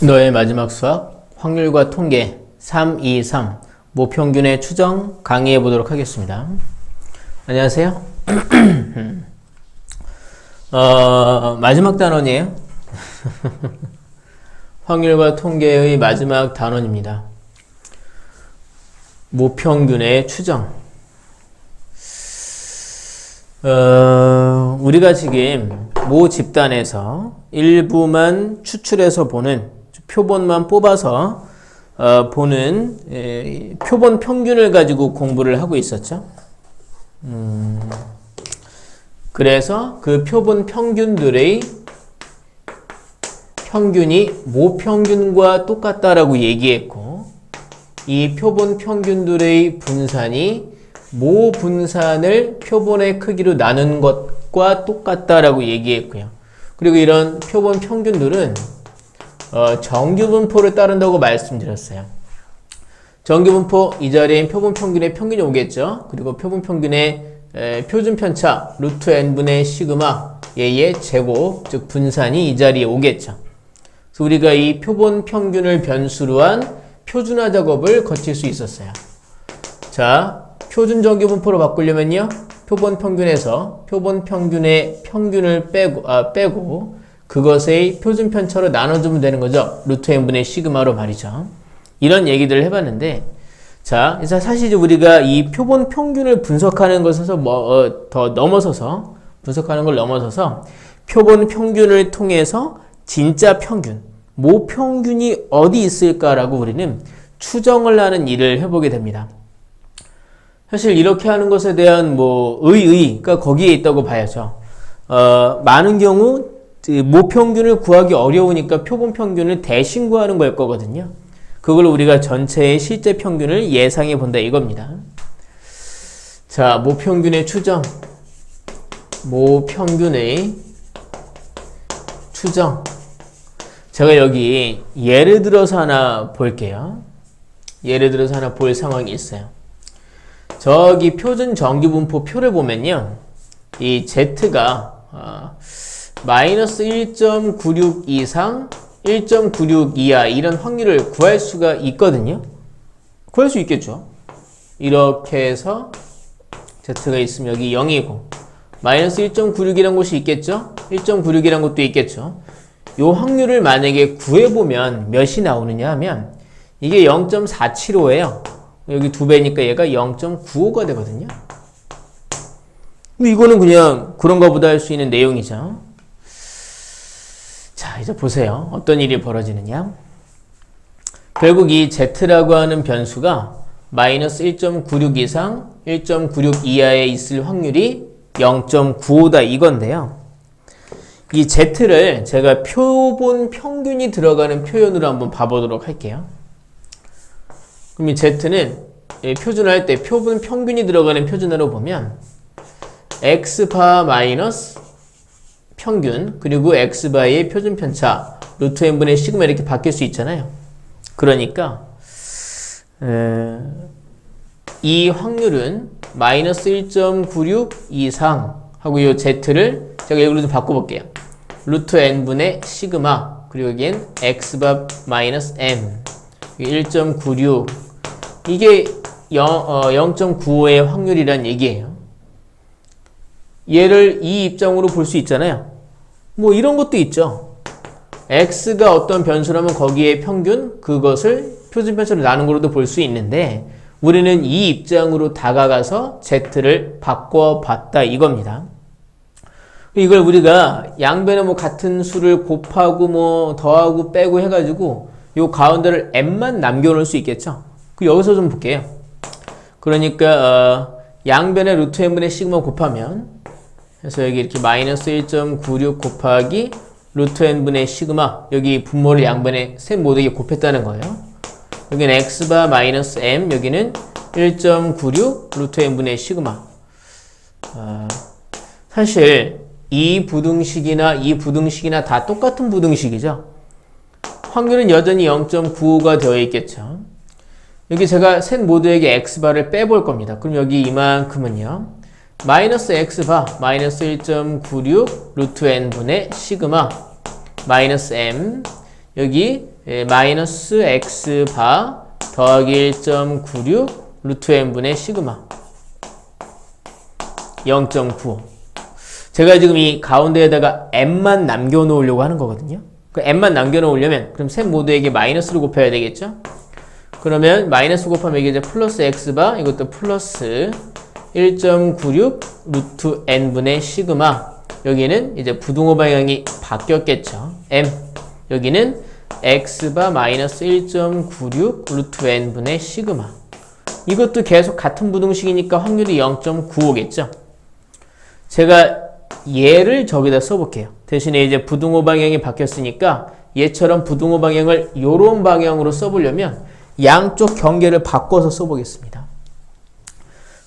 너의 마지막 수학 확률과 통계 323 모평균의 추정 강의해 보도록 하겠습니다. 안녕하세요. 마지막 단원이에요. 확률과 통계의 마지막 단원입니다. 모평균의 추정. 우리가 지금 모 집단에서 일부만 추출해서 보는, 표본만 뽑아서 보는 표본 평균을 가지고 공부를 하고 있었죠. 그래서 그 표본 평균들의 평균이 모평균과 똑같다라고 얘기했고, 이 표본 평균들의 분산이 모 분산을 표본의 크기로 나눈 것과 똑같다라고 얘기했고요. 그리고 이런 표본 평균들은 정규분포를 따른다고 말씀드렸어요. 정규분포, 이 자리엔 표본 평균의 평균이 오겠죠. 그리고 표본 평균의 표준 편차 루트 n분의 시그마 얘의 제곱, 즉 분산이 이 자리에 오겠죠. 그래서 우리가 이 표본 평균을 변수로 한 표준화 작업을 거칠 수 있었어요. 자, 표준 정규분포로 바꾸려면요, 표본 평균에서 표본 평균의 평균을 빼고 그것의 표준 편차로 나눠주면 되는 거죠. 루트 n분의 시그마로 말이죠. 이런 얘기들을 해봤는데, 자, 사실 우리가 이 표본 평균을 분석하는 것에서 더 넘어서서, 분석하는 걸 넘어서서 표본 평균을 통해서 진짜 평균, 모평균이 어디 있을까라고 우리는 추정을 하는 일을 해보게 됩니다. 사실 이렇게 하는 것에 대한 그러니까 거기에 있다고 봐야죠. 많은 경우 모평균을 구하기 어려우니까 표본 평균을 대신 구하는 걸 거거든요. 그걸 우리가 전체의 실제 평균을 예상해 본다 이겁니다. 자, 모평균의 추정. 모평균의 추정. 제가 여기 예를 들어서 하나 볼게요. 예를 들어서 하나 볼 상황이 있어요. 저기 표준 정규분포 표를 보면요, 이 Z가 마이너스 1.96 이상 1.96 이하 이런 확률을 구할 수가 있거든요. 구할 수 있겠죠. 이렇게 해서 Z가 있으면 여기 0이고 마이너스 1.96이라는 곳이 있겠죠. 1.96이라는 것도 있겠죠. 요 확률을 만약에 구해보면 몇이 나오느냐 하면 이게 0.475예요. 여기 2배니까 얘가 0.95가 되거든요. 이거는 그냥 그런가 보다 할 수 있는 내용이죠. 자, 이제 보세요. 어떤 일이 벌어지느냐. 결국 이 Z라고 하는 변수가 마이너스 1.96 이상 1.96 이하에 있을 확률이 0.95다 이건데요. 이 Z를 제가 표본 평균이 들어가는 표현으로 한번 봐보도록 할게요. 그럼 이 Z는 표준화할 때 표본 평균이 들어가는 표준화로 보면 X바 마이너스 평균 그리고 X바의 표준 편차 루트 n분의 시그마 이렇게 바뀔 수 있잖아요. 그러니까 이 확률은 마이너스 1.96 이상 하고 이 Z를 제가 이걸로 좀 바꿔볼게요. 루트 n분의 시그마 그리고 여기엔 X바 마이너스 m 1.96 이게 0.95의 확률이란 얘기예요. 얘를 이 입장으로 볼 수 있잖아요. 이런 것도 있죠. X가 어떤 변수라면 거기에 평균, 그것을 표준 편차로 나눈 거로도 볼 수 있는데 우리는 이 입장으로 다가가서 Z를 바꿔봤다 이겁니다. 이걸 우리가 양변에 같은 수를 곱하고 더하고 빼고 해가지고 요 가운데를 m만 남겨놓을 수 있겠죠. 여기서 좀 볼게요. 그러니까 양변에 루트 n분의 시그마 곱하면, 그래서 여기 이렇게 마이너스 1.96 곱하기 루트 n분의 시그마, 여기 분모를 양변에 셋 모두에게 곱했다는 거예요. 여기는 x바 마이너스 m, 여기는 1.96 루트 n분의 시그마. 사실 이 부등식이나 다 똑같은 부등식이죠. 확률은 여전히 0.95가 되어 있겠죠. 여기 제가 셋 모두에게 x바를 빼볼 겁니다. 그럼 여기 이만큼은요, 마이너스 x바 마이너스 1.96 루트 n분의 시그마 마이너스 m, 여기 마이너스 x바 더하기 1.96 루트 n분의 시그마 0.95. 제가 지금 이 가운데에다가 m만 남겨놓으려고 하는 거거든요. 그 m만 남겨놓으려면 그럼 셋 모두에게 마이너스를 곱해야 되겠죠? 그러면 마이너스 곱하면 이게 이제 플러스 x바 이것도 플러스 1.96 루트 n분의 시그마 여기는 이제 부등호 방향이 바뀌었겠죠. m 여기는 x바 마이너스 1.96 루트 n분의 시그마 이것도 계속 같은 부등식이니까 확률이 0.95겠죠. 제가 얘를 저기다 써볼게요. 대신에 이제 부등호 방향이 바뀌었으니까 얘처럼 부등호 방향을 요런 방향으로 써보려면 양쪽 경계를 바꿔서 써보겠습니다.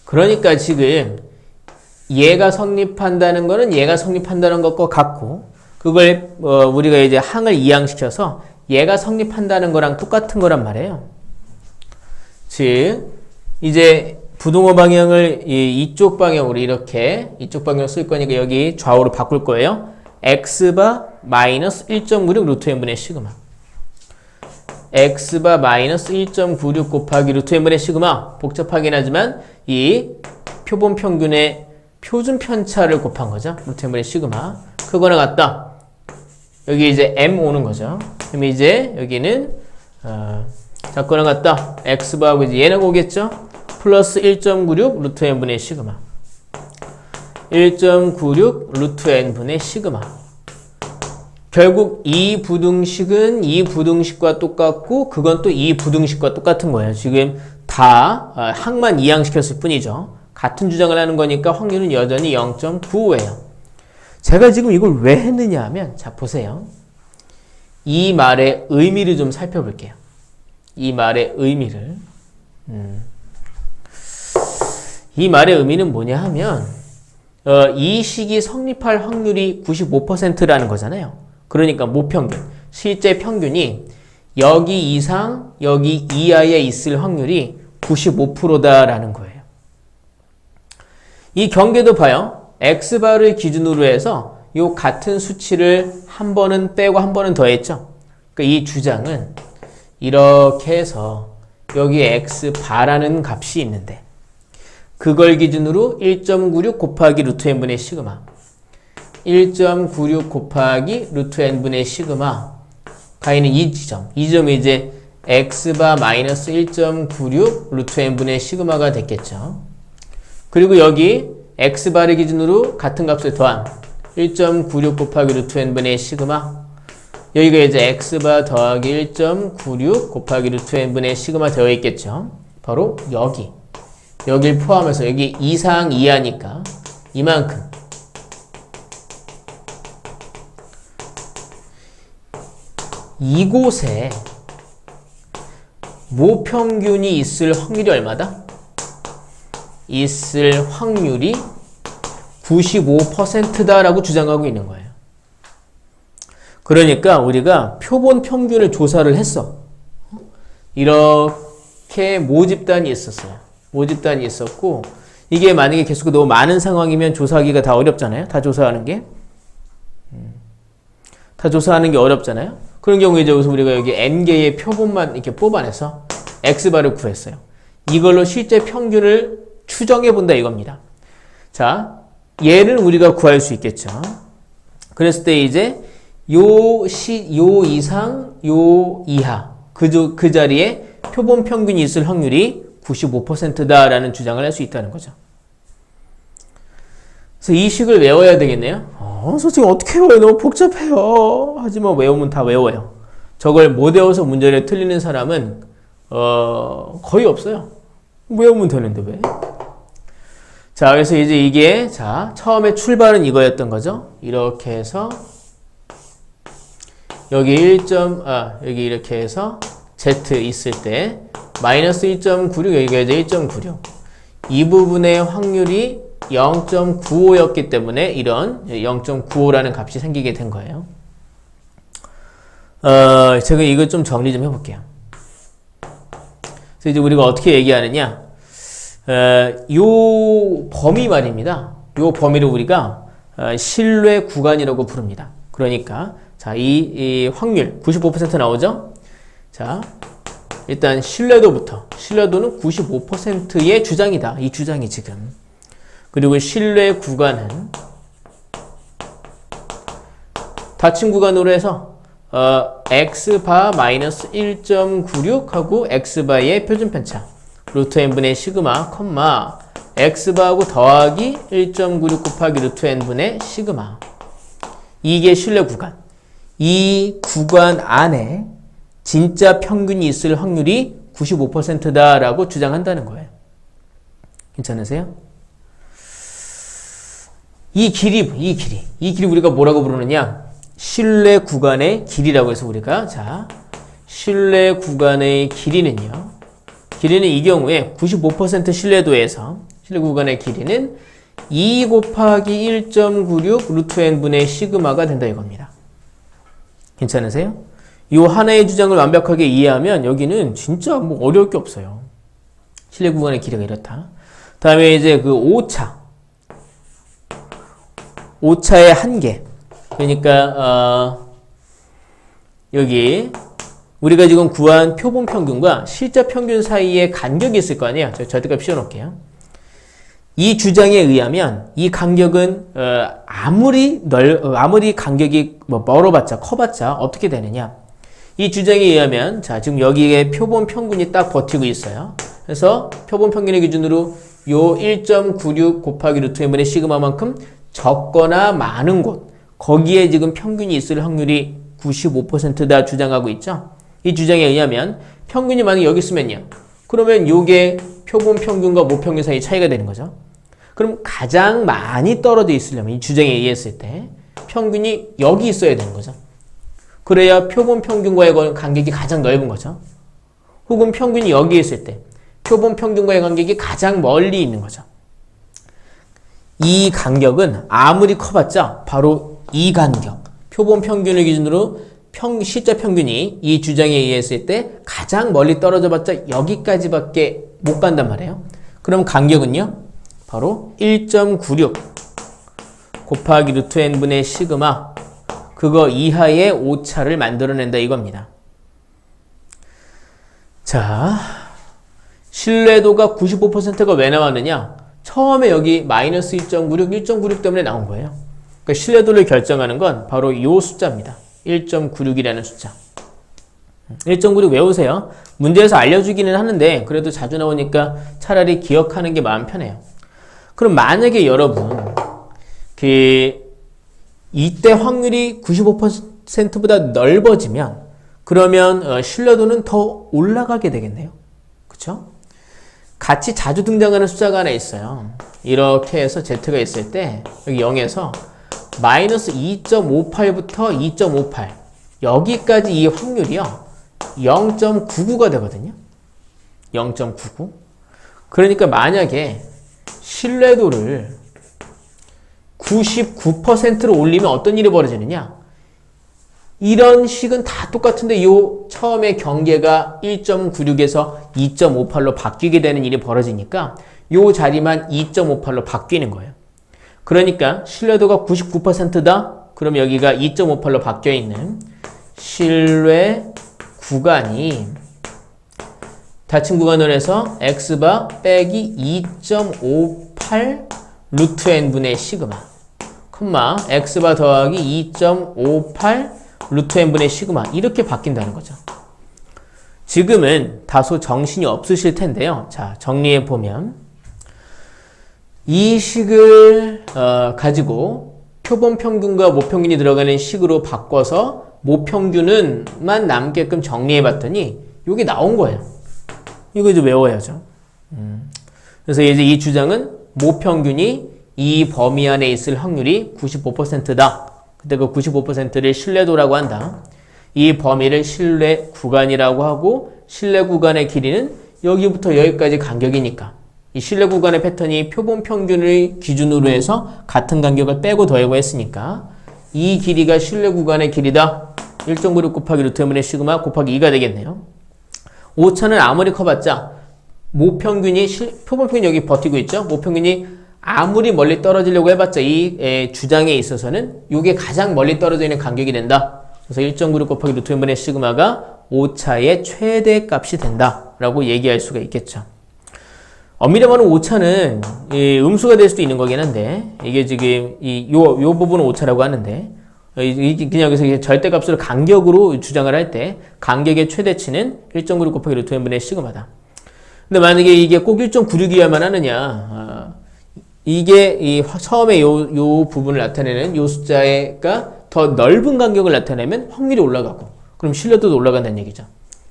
그러니까 지금 얘가 성립한다는 거는 얘가 성립한다는 것과 같고 그걸 우리가 이제 항을 이항시켜서 얘가 성립한다는 거랑 똑같은 거란 말이에요. 즉 이제 부등호 방향을 이쪽 방향으로 이렇게 이쪽 방향으로 쓸 거니까 여기 좌우로 바꿀 거예요. x바 마이너스 1.96 루트 n분의 시그마 x바 마이너스 1.96 곱하기 루트 n분의 시그마 복잡하긴 하지만 이 표본 평균의 표준 편차를 곱한 거죠. 루트 n분의 시그마 그거랑 같다. 여기 이제 m 오는 거죠. 그럼 이제 여기는 자 그거랑 같다. x바하고 이제 얘는 오겠죠. 플러스 1.96 루트 n분의 시그마 1.96 루트 n분의 시그마 결국 이 부등식은 이 부등식과 똑같고 그건 또 이 부등식과 똑같은 거예요. 지금 다 항만 이항시켰을 뿐이죠. 같은 주장을 하는 거니까 확률은 여전히 0.95예요. 제가 지금 이걸 왜 했느냐 하면 자 보세요. 이 말의 의미를 좀 살펴볼게요. 이 말의 의미를 이 말의 의미는 뭐냐 하면 이 식이 성립할 확률이 95%라는 거잖아요. 그러니까 모평균, 실제 평균이 여기 이상, 여기 이하에 있을 확률이 95%다라는 거예요. 이 경계도 봐요. x바를 기준으로 해서 요 같은 수치를 한 번은 빼고 한 번은 더했죠. 그러니까 이 주장은 이렇게 해서 여기에 x바라는 값이 있는데 그걸 기준으로 1.96 곱하기 루트 n분의 시그마 1.96 곱하기 루트 n분의 시그마 가 있는 이 지점이 이제 x바 마이너스 1.96 루트 n분의 시그마가 됐겠죠. 그리고 여기 x바를 기준으로 같은 값을 더한 1.96 곱하기 루트 n분의 시그마 여기가 이제 x바 더하기 1.96 곱하기 루트 n분의 시그마 되어 있겠죠. 바로 여길 포함해서 여기 이상 이하니까 이만큼 이곳에 모평균이 있을 확률이 얼마다? 있을 확률이 95%다라고 주장하고 있는 거예요. 그러니까 우리가 표본 평균을 조사를 했어. 이렇게 모집단이 있었어요. 모집단이 있었고 이게 만약에 개수가 너무 많은 상황이면 조사하기가 다 어렵잖아요. 다 조사하는 게 어렵잖아요. 그런 경우에 이제 우리가 여기 n개의 표본만 이렇게 뽑아내서 x바를 구했어요. 이걸로 실제 평균을 추정해 본다 이겁니다. 자, 얘를 우리가 구할 수 있겠죠. 그랬을 때 이제 요 이상, 요 이하 그 자리에 표본 평균이 있을 확률이 95%다라는 주장을 할 수 있다는 거죠. 그래서 이 식을 외워야 되겠네요. 솔직히 어떻게 외워요? 너무 복잡해요. 하지만 외우면 다 외워요. 저걸 못 외워서 문제를 틀리는 사람은 거의 없어요. 외우면 되는데 왜? 자, 그래서 이제 이게 처음에 출발은 이거였던 거죠. 이렇게 해서 여기 여기 이렇게 해서 z 있을 때 마이너스 1.96 여기가 이제 1.96 이 부분의 확률이 0.95였기 때문에 이런 0.95라는 값이 생기게 된 거예요. 제가 이거 좀 정리 좀 해볼게요. 그래서 이제 우리가 어떻게 얘기하느냐, 요 범위 말입니다. 요 범위를 우리가 신뢰 구간이라고 부릅니다. 그러니까 자, 이 확률 95% 나오죠? 자, 일단 신뢰도는 95%의 주장이다. 이 주장이 지금. 그리고 신뢰 구간은 닫힌 구간으로 해서 x바 마이너스 1.96 하고 x바의 표준 편차 루트 n분의 시그마 컴마 x바하고 더하기 1.96 곱하기 루트 n분의 시그마. 이게 신뢰 구간. 이 구간 안에 진짜 평균이 있을 확률이 95%다라고 주장한다는 거예요. 괜찮으세요? 이 길이 우리가 뭐라고 부르느냐? 신뢰 구간의 길이라고 해서 우리가 자, 신뢰 구간의 길이는 이 경우에 95% 신뢰도에서 신뢰 구간의 길이는 2 곱하기 1.96 루트 n분의 시그마가 된다 이겁니다. 괜찮으세요? 이 하나의 주장을 완벽하게 이해하면 여기는 진짜 뭐 어려울 게 없어요. 신뢰 구간의 길이가 이렇다. 다음에 이제 그 오차의 한계. 그러니까 여기 우리가 지금 구한 표본 평균과 실제 평균 사이에 간격이 있을 거 아니에요. 저 절대값 씌워놓을게요. 이 주장에 의하면 이 간격은 아무리 간격이 멀어봤자 커봤자 어떻게 되느냐? 이 주장에 의하면 자 지금 여기에 표본 평균이 딱 버티고 있어요. 그래서 표본 평균의 기준으로 요 1.96 곱하기 루트 n분의 시그마만큼 적거나 많은 곳 거기에 지금 평균이 있을 확률이 95%다 주장하고 있죠. 이 주장에 의하면 평균이 만약에 여기 있으면요. 그러면 요게 표본 평균과 모평균 사이 차이가 되는 거죠. 그럼 가장 많이 떨어져 있으려면 이 주장에 의했을 때 평균이 여기 있어야 되는 거죠. 그래야 표본 평균과의 간격이 가장 넓은 거죠. 혹은 평균이 여기 있을 때 표본 평균과의 간격이 가장 멀리 있는 거죠. 이 간격은 아무리 커봤자 바로 이 간격, 표본 평균을 기준으로 실제 평균이 이 주장에 의했을 때 가장 멀리 떨어져 봤자 여기까지밖에 못 간단 말이에요. 그럼 간격은요? 바로 1.96 곱하기 루트 n분의 시그마 그거 이하의 오차를 만들어낸다 이겁니다. 자, 신뢰도가 95%가 왜 나왔느냐? 처음에 여기 마이너스 1.96 때문에 나온 거예요. 그러니까 신뢰도를 결정하는 건 바로 이 숫자입니다. 1.96이라는 숫자. 1.96 외우세요. 문제에서 알려주기는 하는데 그래도 자주 나오니까 차라리 기억하는 게 마음 편해요. 그럼 만약에 여러분 이때 확률이 95%보다 넓어지면 그러면 신뢰도는 더 올라가게 되겠네요. 그쵸? 같이 자주 등장하는 숫자가 하나 있어요. 이렇게 해서 Z가 있을 때 여기 0에서 마이너스 2.58부터 2.58 여기까지 이 확률이요 0.99가 되거든요. 0.99 그러니까 만약에 신뢰도를 99%로 올리면 어떤 일이 벌어지느냐? 이런 식은 다 똑같은데 요 처음에 경계가 1.96에서 2.58로 바뀌게 되는 일이 벌어지니까 요 자리만 2.58로 바뀌는 거예요. 그러니까 신뢰도가 99%다? 그럼 여기가 2.58로 바뀌어 있는 신뢰 구간이 닫힌 구간을 해서 x바 빼기 2.58 루트 n분의 시그마 콤마 x바 더하기 2.58 루트 n분의 시그마 이렇게 바뀐다는 거죠. 지금은 다소 정신이 없으실 텐데요. 자, 정리해 보면 이 식을 가지고 표본 평균과 모평균이 들어가는 식으로 바꿔서 모평균은만 남게끔 정리해 봤더니 이게 나온 거예요. 이거 이제 외워야죠. 그래서 이제 이 주장은 모평균이 이 범위 안에 있을 확률이 95%다. 그때 그 95%를 신뢰도라고 한다. 이 범위를 신뢰 구간이라고 하고 신뢰 구간의 길이는 여기부터 여기까지 간격이니까 이 신뢰 구간의 패턴이 표본 평균을 기준으로 해서 같은 간격을 빼고 더하고 했으니까 이 길이가 신뢰 구간의 길이다. 1.96 곱하기 루트 n분의 시그마 곱하기 2가 되겠네요. 오차는 아무리 커봤자 모평균이 표본 평균이 여기 버티고 있죠. 모평균이 아무리 멀리 떨어지려고 해봤자 이 주장에 있어서는 이게 가장 멀리 떨어져 있는 간격이 된다. 그래서 1.96 곱하기 루트 n분의 시그마가 오차의 최대값이 된다라고 얘기할 수가 있겠죠. 엄밀히 말하면 오차는 음수가 될 수도 있는 거긴 한데 이게 지금 요 부분은 오차라고 하는데 그냥 여기서 절대값으로 간격으로 주장을 할 때 간격의 최대치는 1.96 곱하기 루트 n분의 시그마다. 근데 만약에 이게 꼭 1.96이어야만 하느냐 이게 처음에 요 부분을 나타내는 요 숫자가 더 넓은 간격을 나타내면 확률이 올라가고 그럼 신뢰도도 올라간다는 얘기죠.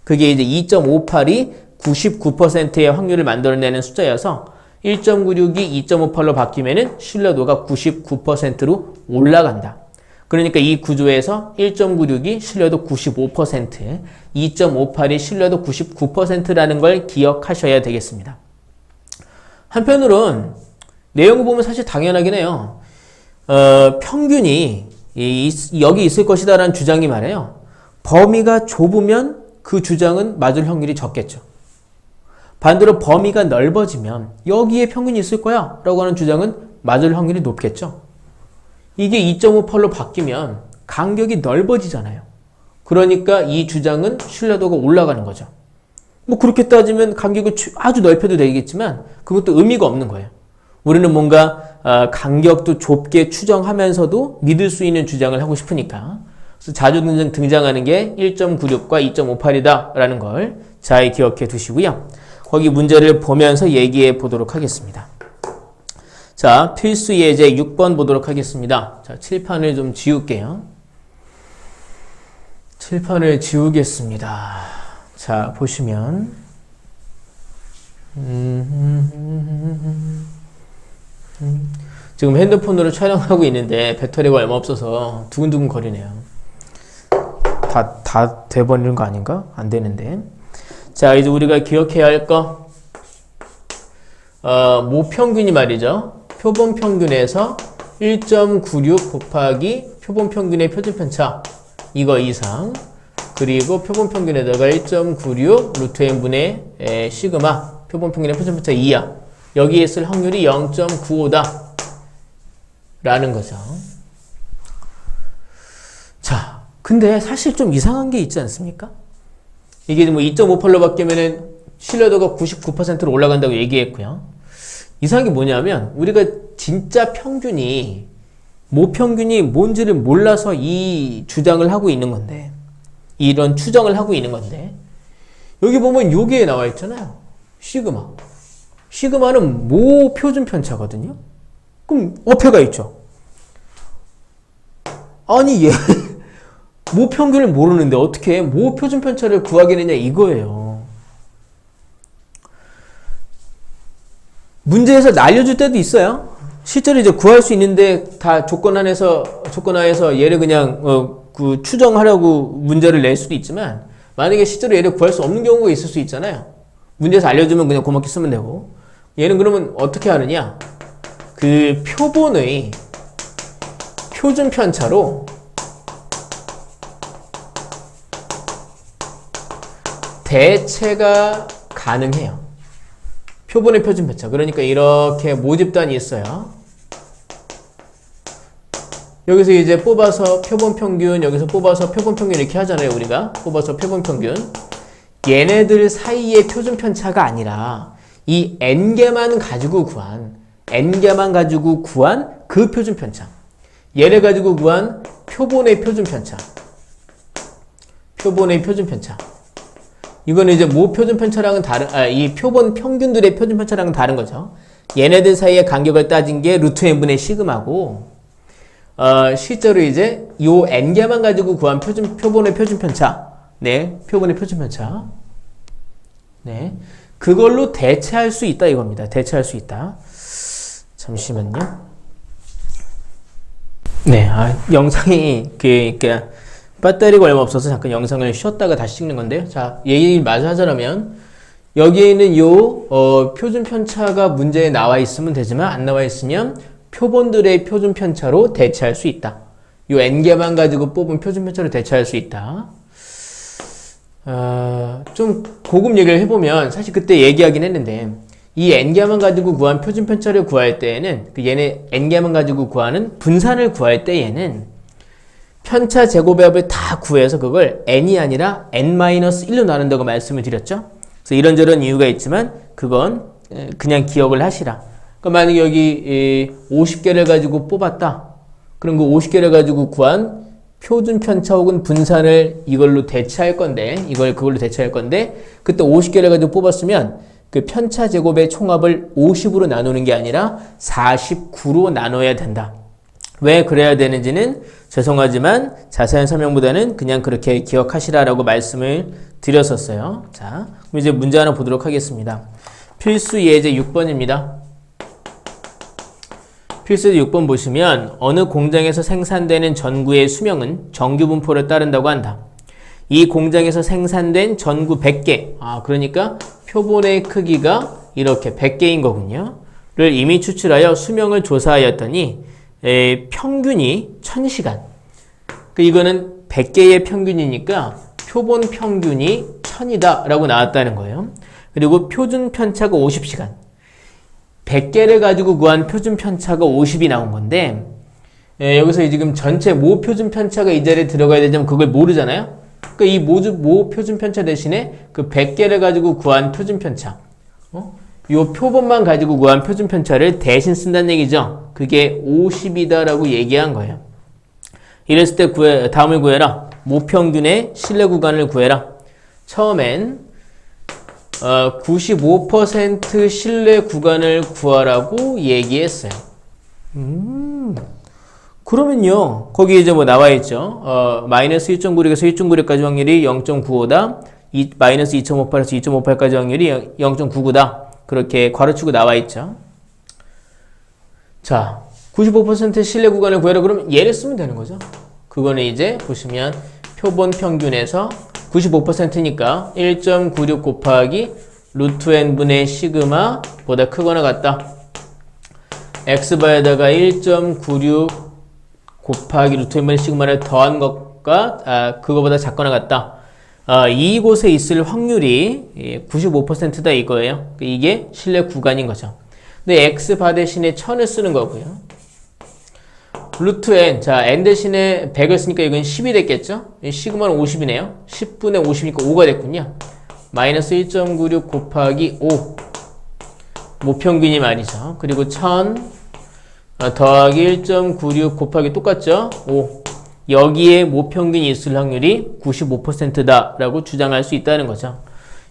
그게 이제 2.58이 99%의 확률을 만들어내는 숫자여서 1.96이 2.58로 바뀌면은 신뢰도가 99%로 올라간다. 그러니까 이 구조에서 1.96이 신뢰도 95%, 2.58이 신뢰도 99%라는 걸 기억하셔야 되겠습니다. 한편으론 내용을 보면 사실 당연하긴 해요. 평균이 여기 있을 것이다라는 주장이 말해요. 범위가 좁으면 그 주장은 맞을 확률이 적겠죠. 반대로 범위가 넓어지면 여기에 평균이 있을 거야 라고 하는 주장은 맞을 확률이 높겠죠. 이게 2.58로 바뀌면 간격이 넓어지잖아요. 그러니까 이 주장은 신뢰도가 올라가는 거죠. 뭐 그렇게 따지면 간격을 아주 넓혀도 되겠지만 그것도 의미가 없는 거예요. 우리는 뭔가 간격도 좁게 추정하면서도 믿을 수 있는 주장을 하고 싶으니까. 그래서 자주 등장하는 게 1.96과 2.58이다 라는 걸 잘 기억해 두시고요. 거기 문제를 보면서 얘기해 보도록 하겠습니다. 자, 필수 예제 6번 보도록 하겠습니다. 자, 칠판을 좀 지울게요. 칠판을 지우겠습니다. 자, 보시면 지금 핸드폰으로 촬영하고 있는데 배터리가 얼마 없어서 두근두근 거리네요. 다 돼버리는 거 아닌가? 안 되는데. 자, 이제 우리가 기억해야 할 거 모평균이 말이죠. 표본 평균에서 1.96 곱하기 표본 평균의 표준편차 이거 이상 그리고 표본 평균에다가 1.96 루트 n분의 시그마 표본 평균의 표준편차 2야. 여기에 있을 확률이 0.95다 라는 거죠. 자, 근데 사실 좀 이상한 게 있지 않습니까? 이게 뭐 2.58로 바뀌면은 신뢰도가 99%로 올라간다고 얘기했고요. 이상한 게 뭐냐면 우리가 진짜 평균이 모평균이 뭔지를 몰라서 이 주장을 하고 있는 건데 이런 추정을 하고 있는 건데 여기 보면 요게 나와 있잖아요. 시그마. 시그마는 모 표준 편차거든요. 그럼 어폐가 있죠. 아니 얘 모 평균을 모르는데 어떻게 모 표준 편차를 구하겠느냐 이거예요. 문제에서 알려줄 때도 있어요. 실제로 이제 구할 수 있는데 다 조건 하에서 얘를 그냥 그 추정하려고 문제를 낼 수도 있지만 만약에 실제로 얘를 구할 수 없는 경우가 있을 수 있잖아요. 문제에서 알려주면 그냥 고맙게 쓰면 되고 얘는 그러면 어떻게 하느냐 그 표본의 표준 편차로 대체가 가능해요. 표본의 표준 편차. 그러니까 이렇게 모집단이 있어요. 여기서 이제 뽑아서 표본 평균, 여기서 뽑아서 표본 평균 이렇게 하잖아요. 우리가 뽑아서 표본 평균. 얘네들 사이의 표준 편차가 아니라 이 n개만 가지고 구한 그 표준 편차. 얘를 가지고 구한 표본의 표준 편차. 표본의 표준 편차. 이거는 이제 모 표준 편차랑은 이 표본 평균들의 표준 편차랑은 다른 거죠. 얘네들 사이의 간격을 따진 게 루트 n분의 시그마고, 실제로 이제 요 n개만 가지고 구한 표본의 표준 편차. 네, 표본의 표준 편차. 네. 그걸로 대체할 수 있다 이겁니다. 대체할 수 있다. 잠시만요. 네, 영상이 그러니까 배터리가 얼마 없어서 잠깐 영상을 쉬었다가 다시 찍는 건데요. 자, 얘기 마저 하자면 여기에 있는 요 표준 편차가 문제에 나와 있으면 되지만 안 나와 있으면 표본들의 표준 편차로 대체할 수 있다. 요 n개만 가지고 뽑은 표준 편차로 대체할 수 있다. 좀 고급 얘기를 해보면 사실 그때 얘기하긴 했는데 이 n개만 가지고 구한 표준 편차를 구할 때에는 그 얘네 n개만 가지고 구하는 분산을 구할 때에는 편차 제곱의 합을 다 구해서 그걸 n이 아니라 n-1로 나눈다고 말씀을 드렸죠. 그래서 이런저런 이유가 있지만 그건 그냥 기억을 하시라. 그러니까 만약에 여기 50개를 가지고 뽑았다. 그럼 그 50개를 가지고 구한 표준 편차 혹은 분산을 이걸로 대체할 건데, 그걸로 대체할 건데, 그때 50개를 가지고 뽑았으면 그 편차 제곱의 총합을 50으로 나누는 게 아니라 49로 나눠야 된다. 왜 그래야 되는지는 죄송하지만 자세한 설명보다는 그냥 그렇게 기억하시라라고 말씀을 드렸었어요. 자, 그럼 이제 문제 하나 보도록 하겠습니다. 필수 예제 6번입니다. 필수 예제 6번 보시면 어느 공장에서 생산되는 전구의 수명은 정규 분포를 따른다고 한다. 이 공장에서 생산된 전구 100개, 그러니까 표본의 크기가 이렇게 100개인 거군요. 를 이미 추출하여 수명을 조사하였더니 평균이 1000시간. 이거는 100개의 평균이니까 표본 평균이 1000이다 라고 나왔다는 거예요. 그리고 표준 편차가 50시간. 100개를 가지고 구한 표준 편차가 50이 나온 건데, 여기서 지금 전체 모 표준 편차가 이 자리에 들어가야 되지만 그걸 모르잖아요. 그러니까 이 모 표준 편차 대신에 그 100개를 가지고 구한 표준 편차, 이 표본만 가지고 구한 표준 편차를 대신 쓴다는 얘기죠. 그게 50이다라고 얘기한 거예요. 이랬을 때 다음을 구해라. 모평균의 신뢰 구간을 구해라. 처음엔 95% 신뢰 구간을 구하라고 얘기했어요. 그러면요, 거기 이제 뭐 나와 있죠. 마이너스 1.96에서 1.96까지 확률이 0.95다. 마이너스 2.58에서 2.58까지 확률이 0.99다. 그렇게 괄호치고 나와 있죠. 자, 95% 신뢰 구간을 구해라. 그러면 얘를 쓰면 되는 거죠. 그거는 이제 보시면 표본 평균에서 95%니까 1.96 곱하기 루트 n분의 시그마 보다 크거나 같다. x바에다가 1.96 곱하기 루트 n분의 시그마를 더한 것과 그거보다 작거나 같다. 이곳에 있을 확률이 95%다 이거예요. 이게 신뢰 구간인 거죠. 근데 x바 대신에 1000을 쓰는 거고요. 루트 n, 자 n 대신에 100을 쓰니까 이건 10이 됐겠죠? 시그마는 50이네요. 10분의 50이니까 5가 됐군요. 마이너스 1.96 곱하기 5 모평균이 말이죠. 그리고 1000 더하기 1.96 곱하기 똑같죠? 5. 여기에 모평균이 있을 확률이 95%다 라고 주장할 수 있다는 거죠.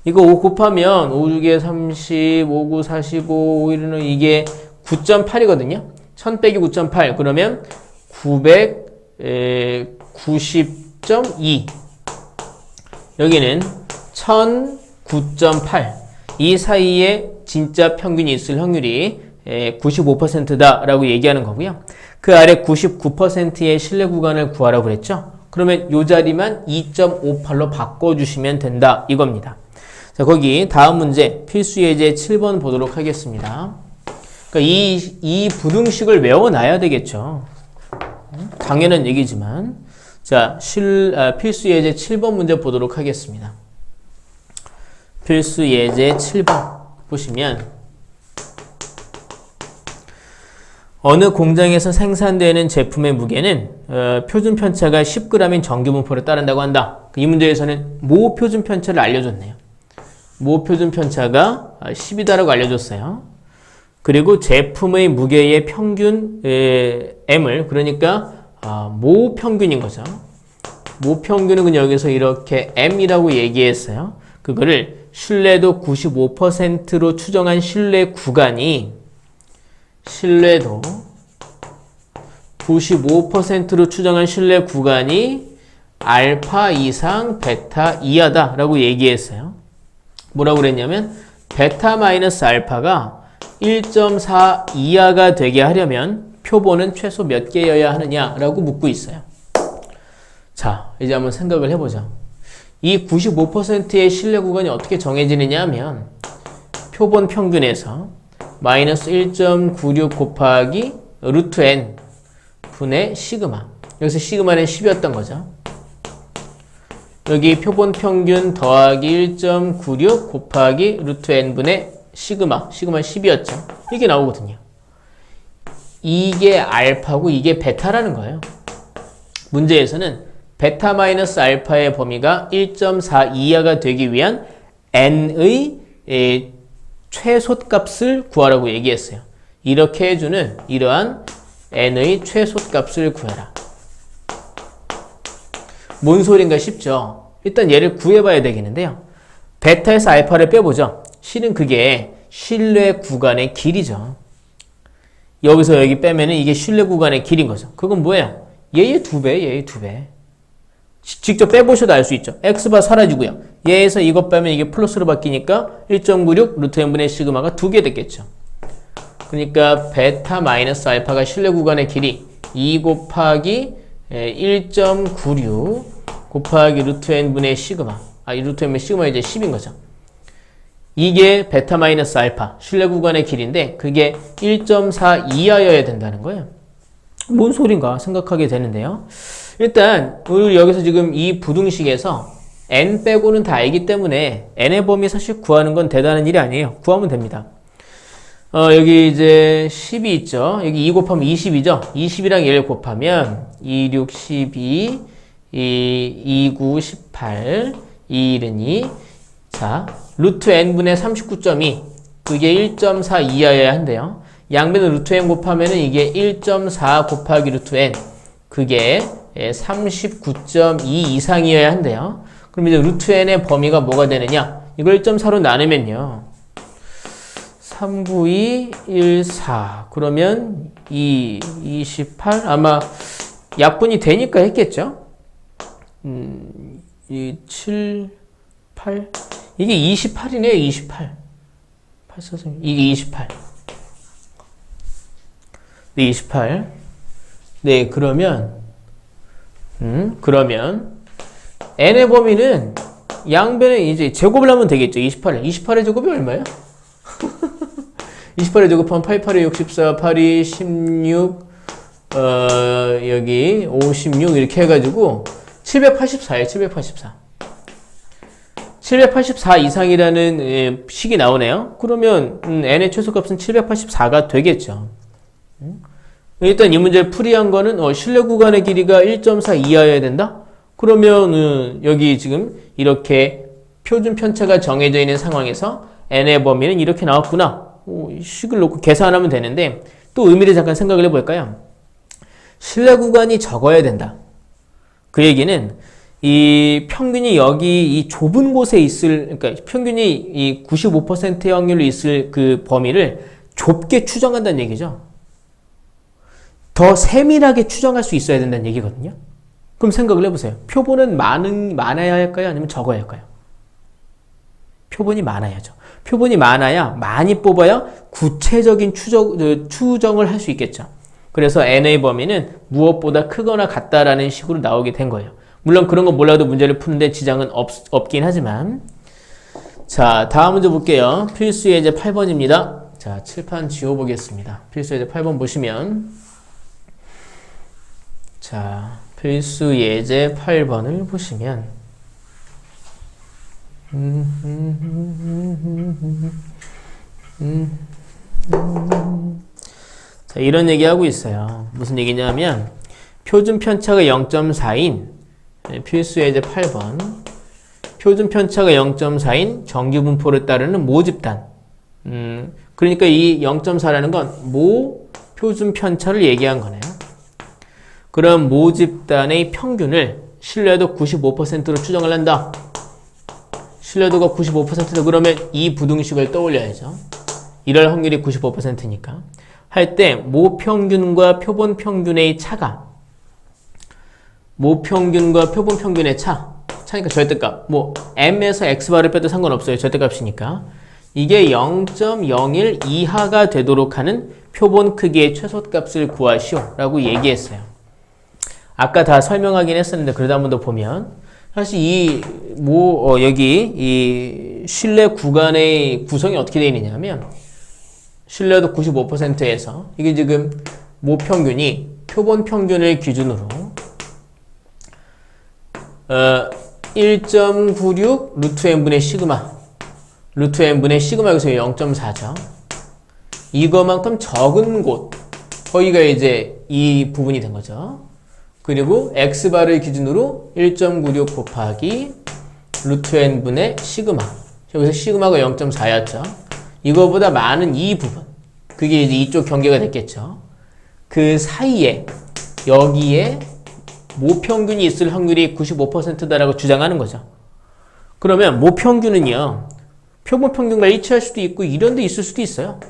이거 5 곱하면 5, 6에 30, 5, 9, 45, 5, 1은 이게 9.8이거든요. 1000 빼기 9.8 그러면 990.2 여기는 1009.8 이 사이에 진짜 평균이 있을 확률이 95%다 라고 얘기하는 거고요. 그 아래 99%의 신뢰 구간을 구하라고 그랬죠. 그러면 이 자리만 2.58로 바꿔주시면 된다 이겁니다. 자, 거기 다음 문제 필수 예제 7번 보도록 하겠습니다. 그러니까 이 부등식을 외워놔야 되겠죠. 당연한 얘기지만 자, 필수 예제 7번 문제 보도록 하겠습니다. 필수 예제 7번 보시면 어느 공장에서 생산되는 제품의 무게는 표준 편차가 10g인 정규 분포를 따른다고 한다. 이 문제에서는 모 표준 편차를 알려줬네요. 모 표준 편차가 10이다라고 알려줬어요. 그리고 제품의 무게의 평균 m을 그러니까 모 평균인 거죠. 모 평균은 여기서 이렇게 m이라고 얘기했어요. 그거를 신뢰도 95%로 추정한 신뢰 구간이 신뢰도 95%로 추정한 신뢰 구간이 알파 이상 베타 이하다 라고 얘기했어요. 뭐라고 그랬냐면 베타 마이너스 알파가 1.4 이하가 되게 하려면 표본은 최소 몇 개여야 하느냐라고 묻고 있어요. 자, 이제 한번 생각을 해보죠. 이 95%의 신뢰 구간이 어떻게 정해지느냐 하면 표본 평균에서 마이너스 1.96 곱하기 루트 n 분의 시그마. 여기서 시그마는 10이었던 거죠. 여기 표본 평균 더하기 1.96 곱하기 루트 n 분의 시그마. 시그마는 10이었죠. 이게 나오거든요. 이게 알파고 이게 베타라는 거예요. 문제에서는 베타 마이너스 알파의 범위가 1.4 이하가 되기 위한 n의 최소값을 구하라고 얘기했어요. 이렇게 해주는 이러한 n의 최소값을 구해라. 뭔 소린가 싶죠? 일단 얘를 구해봐야 되겠는데요. 베타에서 알파를 빼보죠. 실은 그게 신뢰 구간의 길이죠. 여기서 여기 빼면은 이게 신뢰 구간의 길인 거죠. 그건 뭐예요? 얘의 2배, 얘의 2배. 직접 빼보셔도 알 수 있죠. x바 사라지고요. 얘에서 이것 빼면 이게 플러스로 바뀌니까 1.96 루트 n분의 시그마가 2개 됐겠죠. 그러니까 베타 마이너스 알파가 신뢰 구간의 길이 2 곱하기 1.96 곱하기 루트 n분의 시그마. 이 루트 n분의 시그마 이제 10인 거죠. 이게 베타 마이너스 알파 신뢰 구간의 길인데 그게 1.4 이하여야 된다는 거예요. 뭔 소린가 생각하게 되는데요. 일단 우리 여기서 지금 이 부등식에서 n 빼고는 다 알기 때문에 n의 범위 사실 구하는 건 대단한 일이 아니에요. 구하면 됩니다. 여기 이제 10이 있죠. 여기 2 곱하면 20이죠. 20이랑 1 곱하면 2, 6, 12, 2, 9, 18, 2, 1은 2. 자, 루트 n분의 39.2. 그게 1.4 이하여야 한대요. 양변을 루트 n 곱하면은 이게 1.4 곱하기 루트 n. 그게 39.2 이상이어야 한대요. 그럼 이제 루트 n의 범위가 뭐가 되느냐? 이걸 1.4로 나누면요. 392, 14. 그러면 2, 28. 아마 약분이 되니까 했겠죠? 7, 8. 이게 28이네요, 28. 8사선. 이게 28. 네, 28. 네, 그러면 n의 범위는 양변에 이제 제곱을 하면 되겠죠. 28의 제곱이 얼마예요? 28의 제곱하면 8, 8에 64, 8이 16, 여기 56 이렇게 해가지고 784예요. 784. 784 이상이라는 식이 나오네요. 그러면 n의 최소값은 784가 되겠죠. 일단 이 문제를 풀이한 거는 신뢰 구간의 길이가 1.4 이하여야 된다? 그러면 여기 지금 이렇게 표준 편차가 정해져 있는 상황에서 n의 범위는 이렇게 나왔구나. 식을 놓고 계산하면 되는데 또 의미를 잠깐 생각을 해볼까요? 신뢰 구간이 적어야 된다. 그 얘기는 이 평균이 여기 이 좁은 곳에 그러니까 평균이 이 95%의 확률로 있을 그 범위를 좁게 추정한다는 얘기죠. 더 세밀하게 추정할 수 있어야 된다는 얘기거든요. 그럼 생각을 해보세요. 표본은 많아야 할까요? 아니면 적어야 할까요? 표본이 많아야죠. 표본이 많아야 많이 뽑아야 구체적인 추정을 할 수 있겠죠. 그래서 n의 범위는 무엇보다 크거나 같다라는 식으로 나오게 된 거예요. 물론 그런 거 몰라도 문제를 푸는데 지장은 없긴 하지만. 자, 다음 문제 볼게요. 필수 예제 8번입니다. 자, 칠판 지워보겠습니다. 필수 예제 8번 보시면, 자, 필수 예제 8번을 보시면, 자, 이런 얘기하고 있어요. 무슨 얘기냐면, 표준 편차가 0.4인 필수 예제 8번, 표준 편차가 0.4인 정규 분포를 따르는 모집단. 그러니까 이 0.4라는 건 모 표준 편차를 얘기한 거네요. 그럼 모집단의 평균을 신뢰도 95%로 추정을 한다. 신뢰도가 95%다. 그러면 이 부등식을 떠올려야죠. 이럴 확률이 95%니까. 할 때 모평균과 표본평균의 차가, 모평균과 표본평균의 차니까 절대값. 뭐 m에서 x바를 빼도 상관없어요. 절대값이니까. 이게 0.01 이하가 되도록 하는 표본 크기의 최소값을 구하시오 라고 얘기했어요. 아까 다 설명하긴 했었는데 그러다 한 번 더 보면 사실 여기 이 신뢰 구간의 구성이 어떻게 되어 있느냐면, 신뢰도 95%에서 이게 지금 모평균이 표본 평균을 기준으로 1.96 루트 n분의 시그마, 루트 n분의 시그마 여기서 0.4죠. 이거만큼 적은 곳, 거기가 이제 이 부분이 된 거죠. 그리고 x바를 기준으로 1.96 곱하기 루트 n분의 시그마. 여기서 시그마가 0.4였죠. 이거보다 많은 이 부분. 그게 이제 이쪽 경계가 됐겠죠. 그 사이에 여기에 모평균이 있을 확률이 95%다라고 주장하는 거죠. 그러면 모평균은요. 표본평균과 일치할 수도 있고 이런 데 있을 수도 있어요.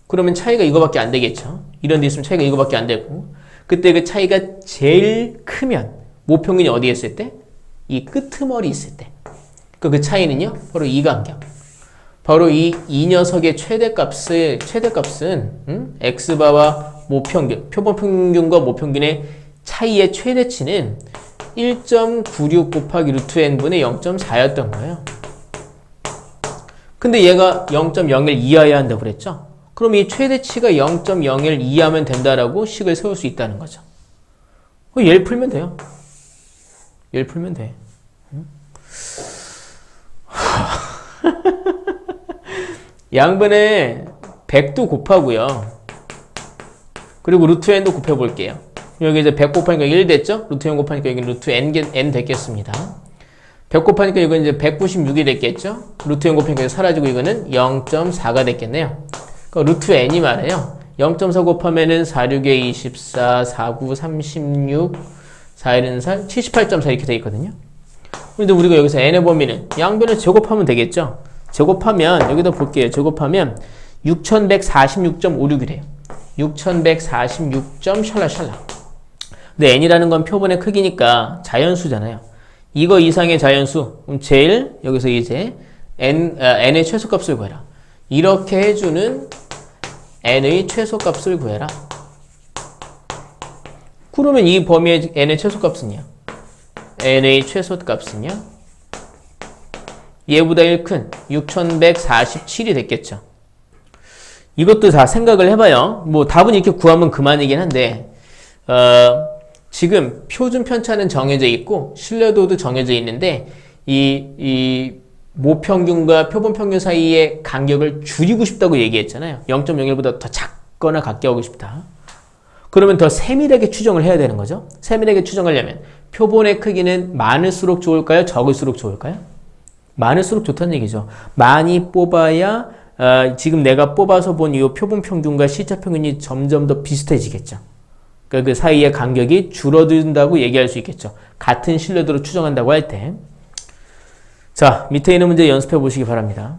그러면 차이가 이거밖에 안 되겠죠. 이런 데 있으면 차이가 이거밖에 안 되고 그때 그 차이가 제일 크면 모평균이 어디에 있을 때? 이 끄트머리 있을 때. 그 차이는요. 바로 이 간격. 바로 이 녀석의 최대값은 x바와 모평균, 표본평균과 모평균의 차이의 최대치는 1.96 곱하기 루트 n분의 0.4였던 거예요. 근데 얘가 0.01 이하여야 한다고 그랬죠? 그럼 이 최대치가 0.01 이하면 된다라고 식을 세울 수 있다는 거죠. 얘를 풀면 돼요. 얘를 풀면 돼. 양변에 100도 곱하고요. 그리고 루트 n도 곱해볼게요. 여기 이제 100 곱하니까 1 됐죠? 루트 n 곱하니까 여기 루트 n 됐겠습니다. 100 곱하니까 이건 이제 196이 됐겠죠? 루트 n 곱하니까 사라지고 이거는 0.4가 됐겠네요. 그러니까 루트 n이 말이에요. 0.4 곱하면은 4, 6에 24, 4, 9, 36, 4, 1은 4, 78.4 이렇게 돼 있거든요. 근데 우리가 여기서 n의 범위는 양변을 제곱하면 되겠죠? 제곱하면, 여기다 볼게요. 제곱하면 6146.56이래요. 6146. 샬라샬라. 근데 n이라는 건 표본의 크기니까 자연수잖아요. 이거 이상의 자연수. 그럼 제일 여기서 이제 n의 최소값을 구해라. 이렇게 해주는 n의 최소값을 구해라. 그러면 이 범위의 n의 최소값은요? n의 최소값은요? 얘보다 1 큰 6147이 됐겠죠. 이것도 다 생각을 해봐요. 뭐 답은 이렇게 구하면 그만이긴 한데 지금 표준 편차는 정해져 있고 신뢰도도 정해져 있는데 이 모평균과 표본평균 사이의 간격을 줄이고 싶다고 얘기했잖아요. 0.01보다 더 작거나 같게 하고 싶다. 그러면 더 세밀하게 추정을 해야 되는 거죠. 세밀하게 추정하려면 표본의 크기는 많을수록 좋을까요? 적을수록 좋을까요? 많을수록 좋다는 얘기죠. 많이 뽑아야 지금 내가 뽑아서 본 이 표본평균과 시차평균이 점점 더 비슷해지겠죠. 그러니까 그 사이의 간격이 줄어든다고 얘기할 수 있겠죠. 같은 신뢰도로 추정한다고 할 때. 자, 밑에 있는 문제 연습해 보시기 바랍니다.